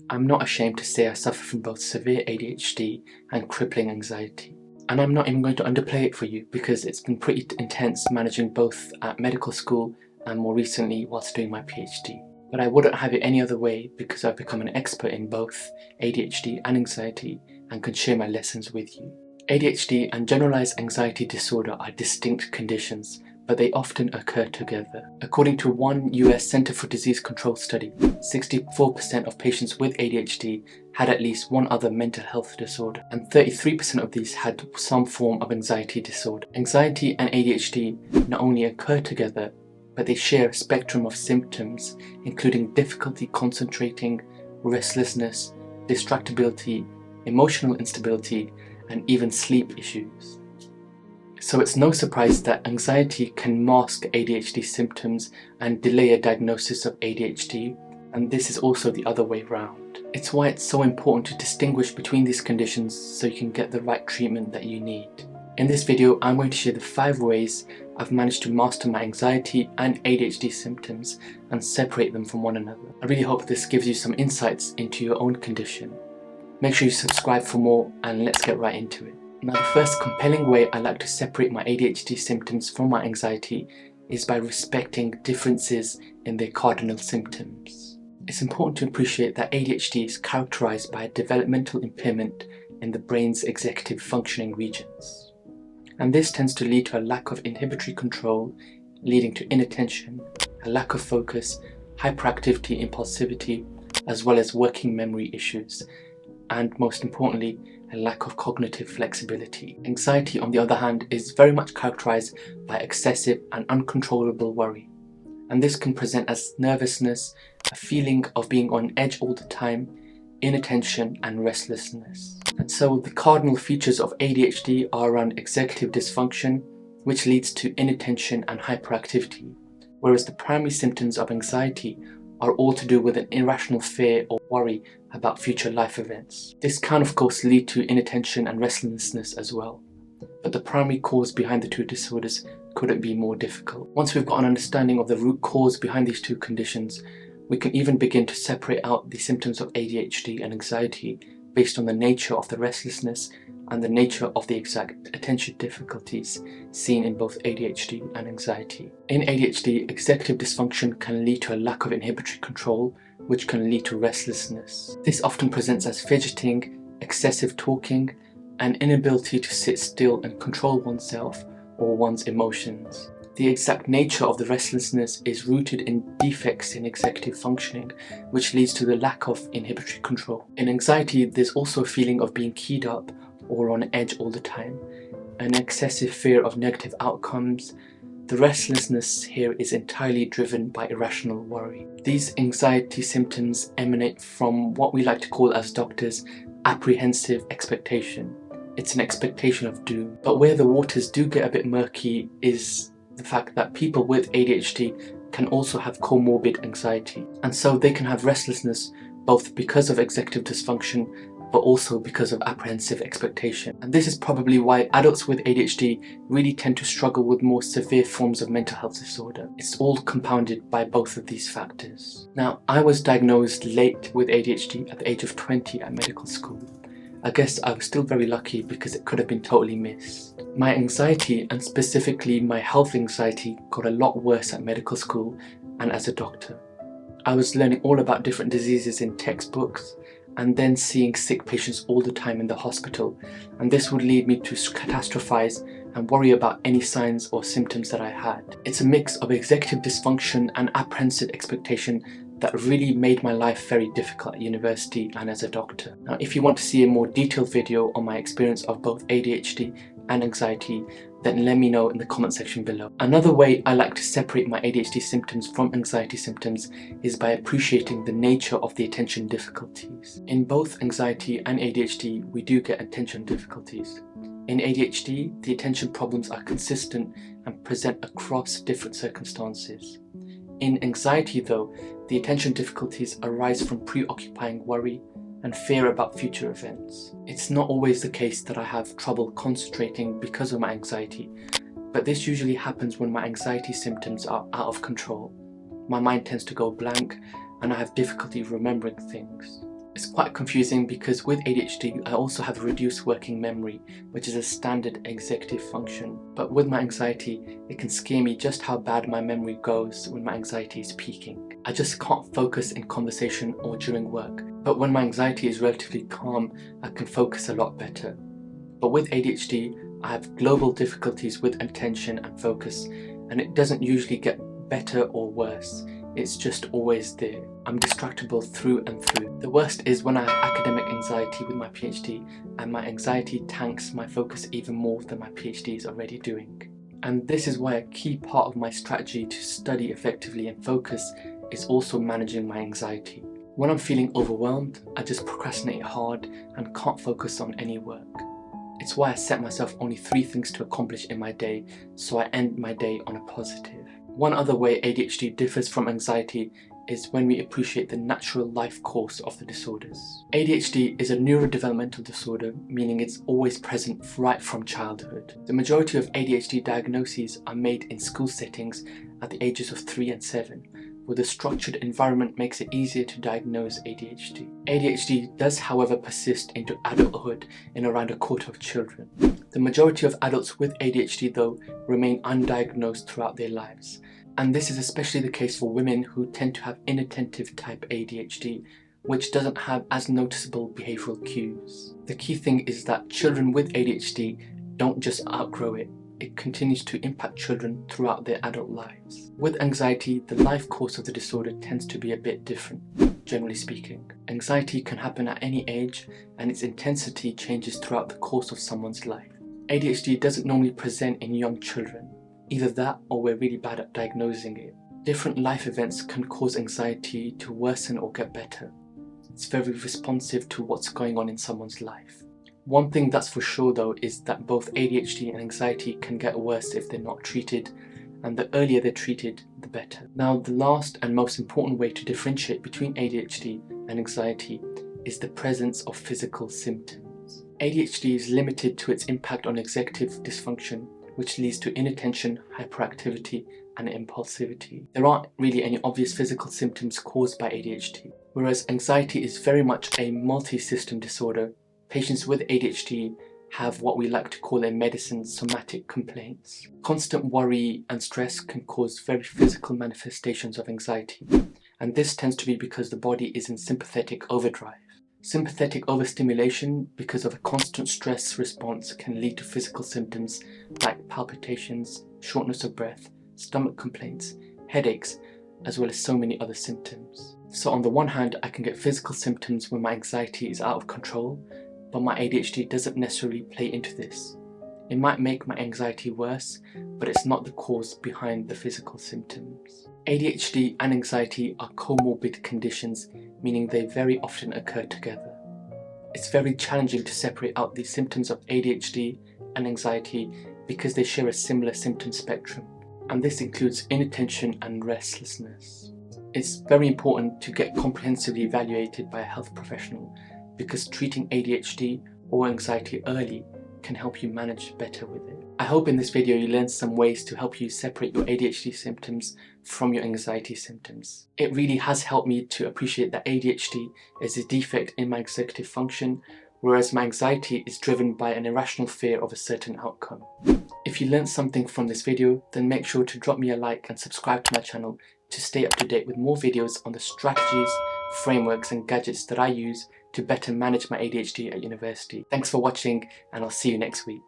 I'm not ashamed to say I suffer from both severe ADHD and crippling anxiety. And I'm not even going to underplay it for you because it's been pretty intense managing both at medical school and more recently whilst doing my PhD. But I wouldn't have it any other way because I've become an expert in both ADHD and anxiety and can share my lessons with you. ADHD and generalized anxiety disorder are distinct conditions, but they often occur together. According to one US Center for Disease Control study, 64% of patients with ADHD had at least one other mental health disorder, and 33% of these had some form of anxiety disorder. Anxiety and ADHD not only occur together, but they share a spectrum of symptoms, including difficulty concentrating, restlessness, distractibility, emotional instability, and even sleep issues. So it's no surprise that anxiety can mask ADHD symptoms and delay a diagnosis of ADHD, and this is also the other way around. It's why it's so important to distinguish between these conditions so you can get the right treatment that you need. In this video, I'm going to share the 5 ways I've managed to master my anxiety and ADHD symptoms and separate them from one another. I really hope this gives you some insights into your own condition. Make sure you subscribe for more, and let's get right into it. Now, the first compelling way I like to separate my ADHD symptoms from my anxiety is by respecting differences in their cardinal symptoms. It's important to appreciate that ADHD is characterized by a developmental impairment in the brain's executive functioning regions. And this tends to lead to a lack of inhibitory control, leading to inattention, a lack of focus, hyperactivity, impulsivity, as well as working memory issues, and most importantly, a lack of cognitive flexibility. Anxiety, on the other hand, is very much characterized by excessive and uncontrollable worry. And this can present as nervousness, a feeling of being on edge all the time, inattention, and restlessness. And so the cardinal features of ADHD are around executive dysfunction, which leads to inattention and hyperactivity, whereas the primary symptoms of anxiety are all to do with an irrational fear or worry about future life events. This can of course lead to inattention and restlessness as well, but the primary cause behind the two disorders couldn't be more difficult. Once we've got an understanding of the root cause behind these two conditions, we can even begin to separate out the symptoms of ADHD and anxiety based on the nature of the restlessness and the nature of the exact attention difficulties seen in both ADHD and anxiety. In ADHD, executive dysfunction can lead to a lack of inhibitory control, which can lead to restlessness. This often presents as fidgeting, excessive talking, and inability to sit still and control oneself or one's emotions. The exact nature of the restlessness is rooted in defects in executive functioning, which leads to the lack of inhibitory control. In anxiety, there's also a feeling of being keyed up or on edge all the time, an excessive fear of negative outcomes. The restlessness here is entirely driven by irrational worry. These anxiety symptoms emanate from what we like to call as doctors apprehensive expectation. It's an expectation of doom. But where the waters do get a bit murky is the fact that people with ADHD can also have comorbid anxiety, and so they can have restlessness both because of executive dysfunction but also because of apprehensive expectation. And this is probably why adults with ADHD really tend to struggle with more severe forms of mental health disorder. It's all compounded by both of these factors. Now, I was diagnosed late with ADHD at the age of 20 at medical school. I guess I was still very lucky because it could have been totally missed. My anxiety, and specifically my health anxiety, got a lot worse at medical school and as a doctor. I was learning all about different diseases in textbooks and then seeing sick patients all the time in the hospital, and this would lead me to catastrophize and worry about any signs or symptoms that I had. It's a mix of executive dysfunction and apprehensive expectation that really made my life very difficult at university and as a doctor. Now, if you want to see a more detailed video on my experience of both ADHD and anxiety, then let me know in the comment section below. Another way I like to separate my ADHD symptoms from anxiety symptoms is by appreciating the nature of the attention difficulties. In both anxiety and ADHD, we do get attention difficulties. In ADHD, the attention problems are consistent and present across different circumstances. In anxiety though, the attention difficulties arise from preoccupying worry and fear about future events. It's not always the case that I have trouble concentrating because of my anxiety, but this usually happens when my anxiety symptoms are out of control. My mind tends to go blank and I have difficulty remembering things. It's quite confusing because with ADHD I also have a reduced working memory, which is a standard executive function. But with my anxiety, it can scare me just how bad my memory goes when my anxiety is peaking. I just can't focus in conversation or during work. But when my anxiety is relatively calm, I can focus a lot better. But with ADHD, I have global difficulties with attention and focus, and it doesn't usually get better or worse. It's just always there. I'm distractible through and through. The worst is when I have academic anxiety with my PhD, and my anxiety tanks my focus even more than my PhD is already doing. And this is why a key part of my strategy to study effectively and focus is also managing my anxiety. When I'm feeling overwhelmed, I just procrastinate hard and can't focus on any work. It's why I set myself only 3 things to accomplish in my day, so I end my day on a positive. One other way ADHD differs from anxiety is when we appreciate the natural life course of the disorders. ADHD is a neurodevelopmental disorder, meaning it's always present right from childhood. The majority of ADHD diagnoses are made in school settings at the ages of 3 and 7, where the structured environment makes it easier to diagnose ADHD. ADHD does, however, persist into adulthood in around a quarter of children. The majority of adults with ADHD, though, remain undiagnosed throughout their lives. And this is especially the case for women who tend to have inattentive type ADHD, which doesn't have as noticeable behavioural cues. The key thing is that children with ADHD don't just outgrow it. It continues to impact children throughout their adult lives. With anxiety, the life course of the disorder tends to be a bit different, generally speaking. Anxiety can happen at any age, and its intensity changes throughout the course of someone's life. ADHD doesn't normally present in young children. Either that or we're really bad at diagnosing it. Different life events can cause anxiety to worsen or get better. It's very responsive to what's going on in someone's life. One thing that's for sure though is that both ADHD and anxiety can get worse if they're not treated, and the earlier they're treated, the better. Now, the last and most important way to differentiate between ADHD and anxiety is the presence of physical symptoms. ADHD is limited to its impact on executive dysfunction, which leads to inattention, hyperactivity, and impulsivity. There aren't really any obvious physical symptoms caused by ADHD, whereas anxiety is very much a multi-system disorder. Patients with ADHD have what we like to call in medicine somatic complaints. Constant worry and stress can cause very physical manifestations of anxiety, and this tends to be because the body is in sympathetic overdrive. Sympathetic overstimulation because of a constant stress response can lead to physical symptoms like palpitations, shortness of breath, stomach complaints, headaches, as well as so many other symptoms. So on the one hand, I can get physical symptoms when my anxiety is out of control, but my ADHD doesn't necessarily play into this. It might make my anxiety worse, but it's not the cause behind the physical symptoms. ADHD and anxiety are comorbid conditions, meaning they very often occur together. It's very challenging to separate out the symptoms of ADHD and anxiety because they share a similar symptom spectrum, and this includes inattention and restlessness. It's very important to get comprehensively evaluated by a health professional because treating ADHD or anxiety early can help you manage better with it. I hope in this video you learned some ways to help you separate your ADHD symptoms from your anxiety symptoms. It really has helped me to appreciate that ADHD is a defect in my executive function, whereas my anxiety is driven by an irrational fear of a certain outcome. If you learned something from this video, then make sure to drop me a like and subscribe to my channel to stay up to date with more videos on the strategies, frameworks and gadgets that I use to better manage my ADHD at university. Thanks for watching, and I'll see you next week.